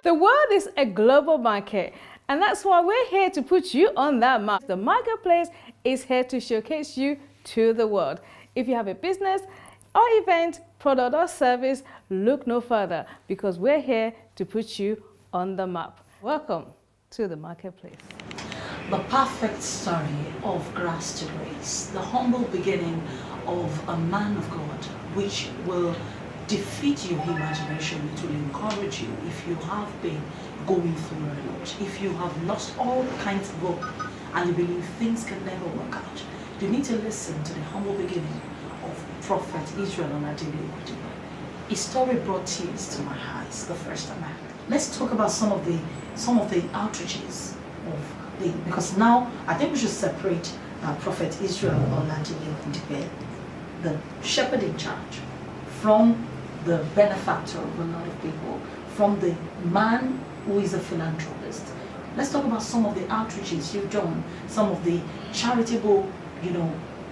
The world is a global market, and that's why we're here to put you on that map. The marketplace is here to showcase you to the world. If you have a business or event, product or service, look no further because we're here to put you on the map. Welcome to the marketplace. The perfect story of grass to grace, the humble beginning of a man of God, which will defeat your imagination. It will encourage you if you have been going through a lot, if you have lost all kinds of hope and you believe things can never work out. You need to listen to the humble beginning of Prophet Israel Onadile. His story brought tears to my eyes the first time I heard. Let's talk about some of the outreaches of because now I think we should separate Prophet Israel Onadile, the shepherd in charge, from the benefactor of a lot of people, from the man who is a philanthropist. Let's talk about some of the outreaches you've done, some of the charitable,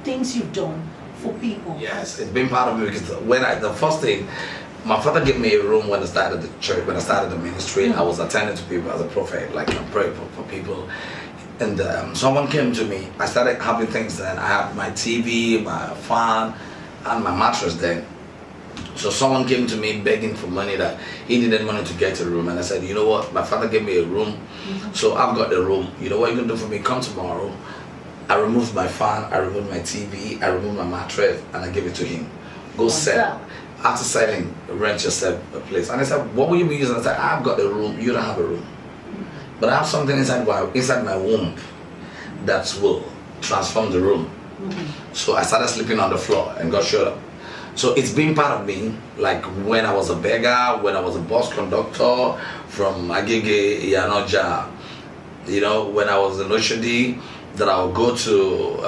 things you've done for people. Yes, it's been part of me because the first thing, my father gave me a room when I started the church, when I started the ministry. I was attending to people as a prophet, like I prayed for people. And someone came to me. I started having things then. I had my TV, my fan, and my mattress then. So someone came to me begging for money that he needed money to get a room. And I said, you know what? My father gave me a room. So I've got the room. You know what you're going to do for me? Come tomorrow. I removed my fan, I removed my TV, I removed my mattress, and I gave it to him. Go sell. After selling, rent yourself a place. And I said, what will you be using? I said, I've got a room, you don't have a room. But I have something inside my womb that will transform the room. So I started sleeping on the floor and God showed up. So it's been part of me, like when I was a beggar, when I was a bus conductor from Agege, Yanoja, when I was in Oshodi, that I would go to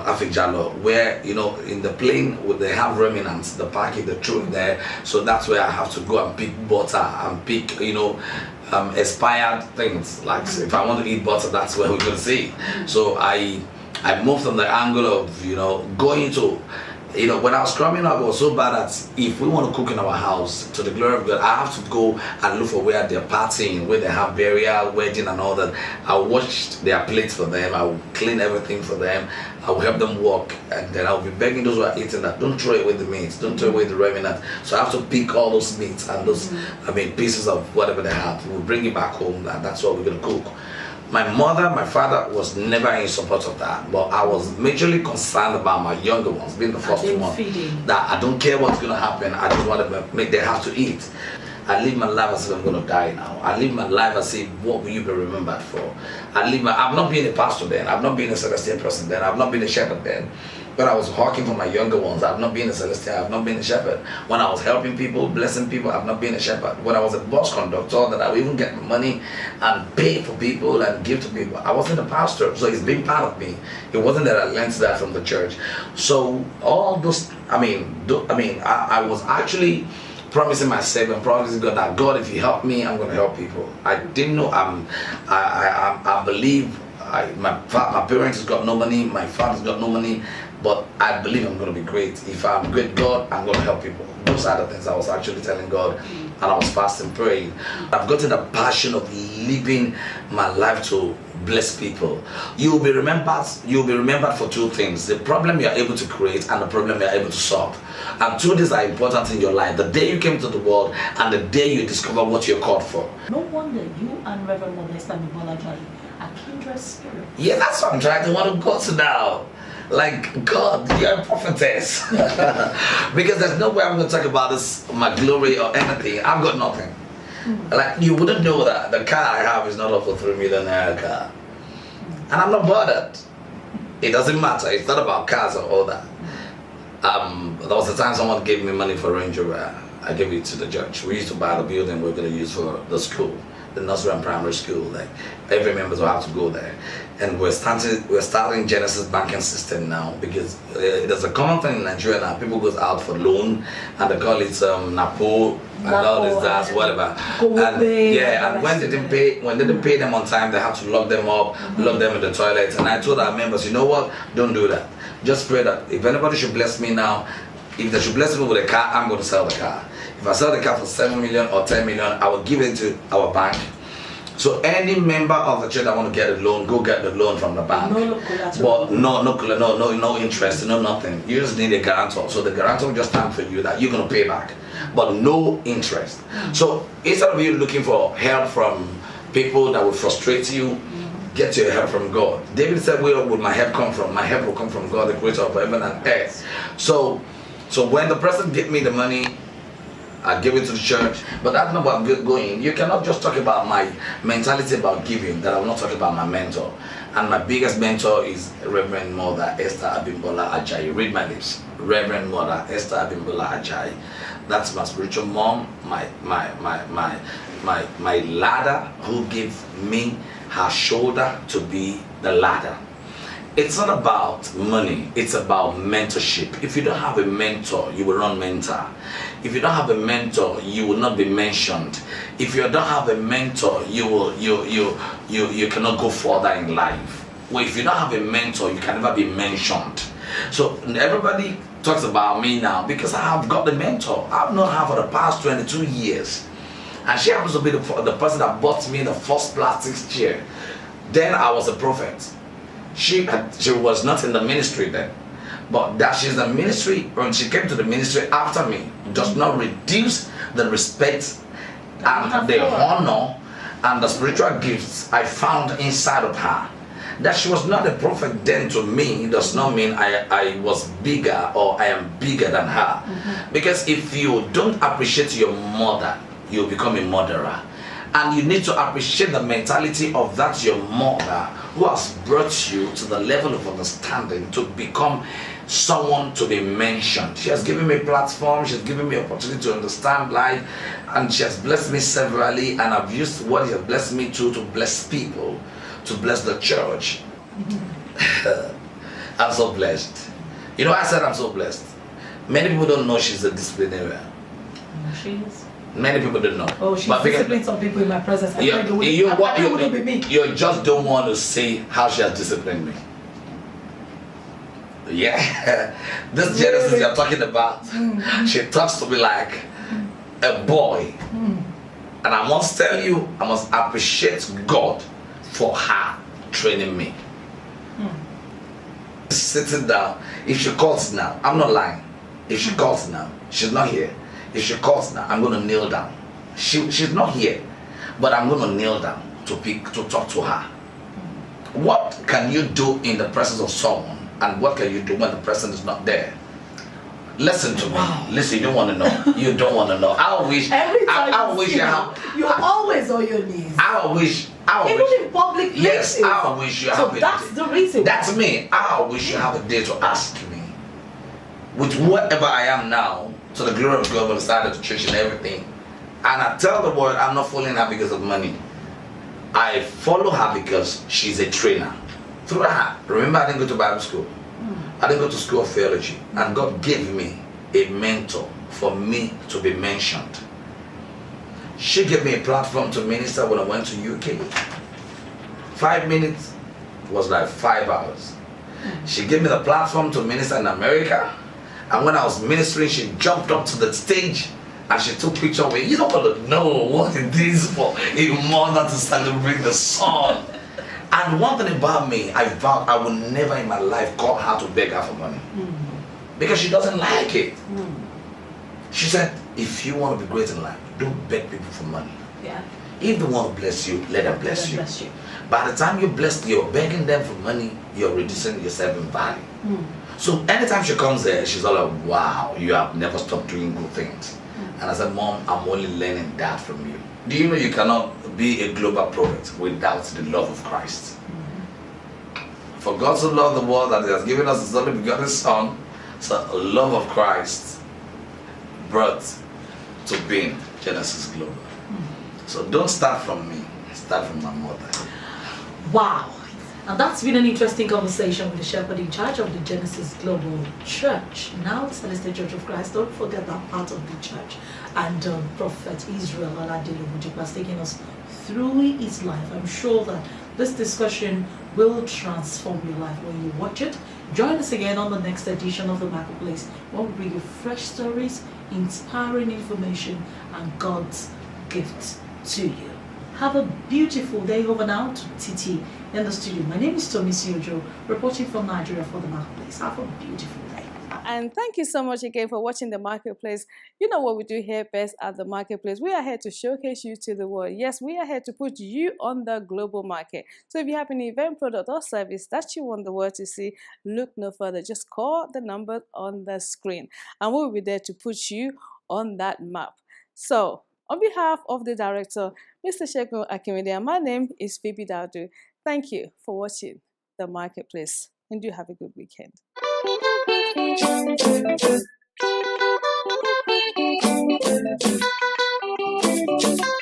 Afijalo, where, in the plane, they have remnants, the parking, the truck there. So that's where I have to go and pick butter and pick, expired things. Like if I want to eat butter, that's where we're going to see. So I moved from the angle of, going to, when I was growing up, it was so bad that if we want to cook in our house, to the glory of God, I have to go and look for where they're partying, where they have burial, wedding and all that. I'll wash their plates for them, I'll clean everything for them, I'll help them walk, and then I'll be begging those who are eating that, don't throw away the meat, don't throw away the remnant. So I have to pick all those meats and those, pieces of whatever they have. We'll bring it back home, and that's what we're going to cook. My mother, my father was never in support of that, but I was majorly concerned about my younger ones, being the first one. That I don't care what's going to happen, I just want to make them have to eat. I live my life as if I'm going to die now. I live my life as if, what will you be remembered for? I've not been a pastor then, I've not been a celestial person then, I've not been a shepherd then. When I was hawking for my younger ones, I've not been a celestial, I've not been a shepherd. When I was helping people, blessing people, I've not been a shepherd. When I was a bus conductor, that I would even get money and pay for people and give to people, I wasn't a pastor, so it's been part of me. It wasn't that I learned that from the church. So all those, I was actually promising myself and promising God that, God, if you help me, I'm going to help people. I didn't know, I believe, my parents has got no money, my father's got no money, but I believe I'm going to be great. If I'm great, God, I'm going to help people. Those are the things I was actually telling God, and I was fasting, praying. I've gotten a passion of living my life to bless people. You'll be remembered for two things: the problem you're able to create and the problem you're able to solve. And two things are important in your life: the day you came to the world and the day you discover what you're called for. No wonder you and Reverend Modesta Mibolajali are kindred spirits. Yeah, that's what I'm trying to want to go to now. Like, God, you're a prophetess. Because there's no way I'm going to talk about this, my glory or anything. I've got nothing. Like, you wouldn't know that the car I have is not up for $3 million car. And I'm not bothered. It doesn't matter. It's not about cars or all that. There was a time someone gave me money for Range Rover. I gave it to the church. We used to buy the building we're going to use for the school, the nursery and primary school. Like, every member will have to go there. And we're starting Genesis banking system now, because there's a common thing in Nigeria now. People go out for loan and they call it Napo and all this, that, whatever. And when they didn't pay them on time, they have to lock them up, lock them in the toilet. And I told our members, you know what? Don't do that. Just pray that if anybody should bless me now, if they should bless me with a car, I'm going to sell the car. If I sell the car for 7 million or 10 million, I will give it to our bank. So any member of the church that want to get a loan, go get the loan from the bank. But no interest, no nothing. You just need a guarantor. So the guarantor will just stand for you that you're going to pay back, but no interest. So instead of you looking for help from people that will frustrate you, get your help from God. David said, where would my help come from? My help will come from God, the creator of heaven and earth. So when the person give me the money, I give it to the church, but that's not about going. You cannot just talk about my mentality about giving, that I'm not talking about my mentor. And my biggest mentor is Reverend Mother Esther Abimbola Ajayi. Read my lips. Reverend Mother Esther Abimbola Ajayi. That's my spiritual mom, my ladder, who gave me her shoulder to be the ladder. It's not about money, it's about mentorship. If you don't have a mentor, you will not mentor. If you don't have a mentor, you will not be mentioned. If you don't have a mentor, you cannot go further in life. Well, if you don't have a mentor, you can never be mentioned. So everybody talks about me now because I have got the mentor. I've known her for the past 22 years. And she happens to be the person that bought me the first plastic chair. Then I was a prophet. She was not in the ministry then, but that she's the ministry, when she came to the ministry after me, does not reduce the respect and the honor and the spiritual gifts I found inside of her. That she was not a prophet then to me does not mean I was bigger or I am bigger than her. Because if you don't appreciate your mother, you'll become a murderer. And you need to appreciate the mentality of that your mother who has brought you to the level of understanding to become someone to be mentioned. She has given me a platform, she has given me opportunity to understand life, and she has blessed me severally, and I've used what she has blessed me to bless people, to bless the church. I'm so blessed. You know, I said I'm so blessed. Many people don't know she's a disciplinarian. She is. Many people don't know. Oh, she's disciplined some people in my presence. You just don't want to see how she has disciplined me. Yeah. This Genesis you're talking about, she talks to me like a boy. And I must tell you, I must appreciate God for her training me. Sitting down, if she calls now, I'm not lying. If she calls now, she's not here. If she calls now, I'm going to kneel down. She's not here, but I'm going to kneel down to talk to her. What can you do in the presence of someone, and what can you do when the person is not there? Listen to me. Listen, you don't want to know. You don't want to know. I wish. Every time I wish you have. You're always on your knees. I wish. Even in public places. Yes, I wish you have. So that's the reason. That's me. I wish you have a day to ask me. With whatever I am now, to the glory of God, when I started the church and everything. And I tell the world I'm not following her because of money. I follow her because she's a trainer. Through her. Remember, I didn't go to Bible school. I didn't go to school of theology. And God gave me a mentor for me to be mentioned. She gave me a platform to minister when I went to UK. 5 minutes was like 5 hours. She gave me the platform to minister in America. And when I was ministering, she jumped up to the stage and she took picture of me. You don't want to know what it is for a mother to celebrate the son. And one thing about me, I vowed I will never in my life call her to beg her for money. Because she doesn't like it. She said, if you want to be great in life, don't beg people for money. Yeah. If they want to bless you, let them bless you. By the time you're begging them for money, you're reducing yourself in value. So anytime she comes there, she's all like, wow, you have never stopped doing good things. And I said, Mom, I'm only learning that from you. Do you know you cannot be a global prophet without the love of Christ? For God so loved the world that He has given us His only begotten Son, so the love of Christ brought to being Genesis Global. So don't start from me, start from my mother. Wow. And that's been an interesting conversation with the shepherd in charge of the Genesis Global Church, now the Celestial Church of Christ. Don't forget that part of the church. And Prophet Israel Aladele has taken us through his life. I'm sure that this discussion will transform your life when you watch it. Join us again on the next edition of The Marketplace, where we bring you fresh stories, inspiring information and God's gift to you. Have a beautiful day. Over now to TT in the studio. My name is Tommy Siojo, reporting from Nigeria for The Marketplace. Have a beautiful day. And thank you so much again for watching The Marketplace. You know what we do here best at The Marketplace. We are here to showcase you to the world. Yes, we are here to put you on the global market. So if you have an event, product or service that you want the world to see, look no further. Just call the number on the screen and we'll be there to put you on that map. So on behalf of the director, Mr. Shegun Akimide, my name is Phoebe Daudu. Thank you for watching The Marketplace and do have a good weekend. Thank you.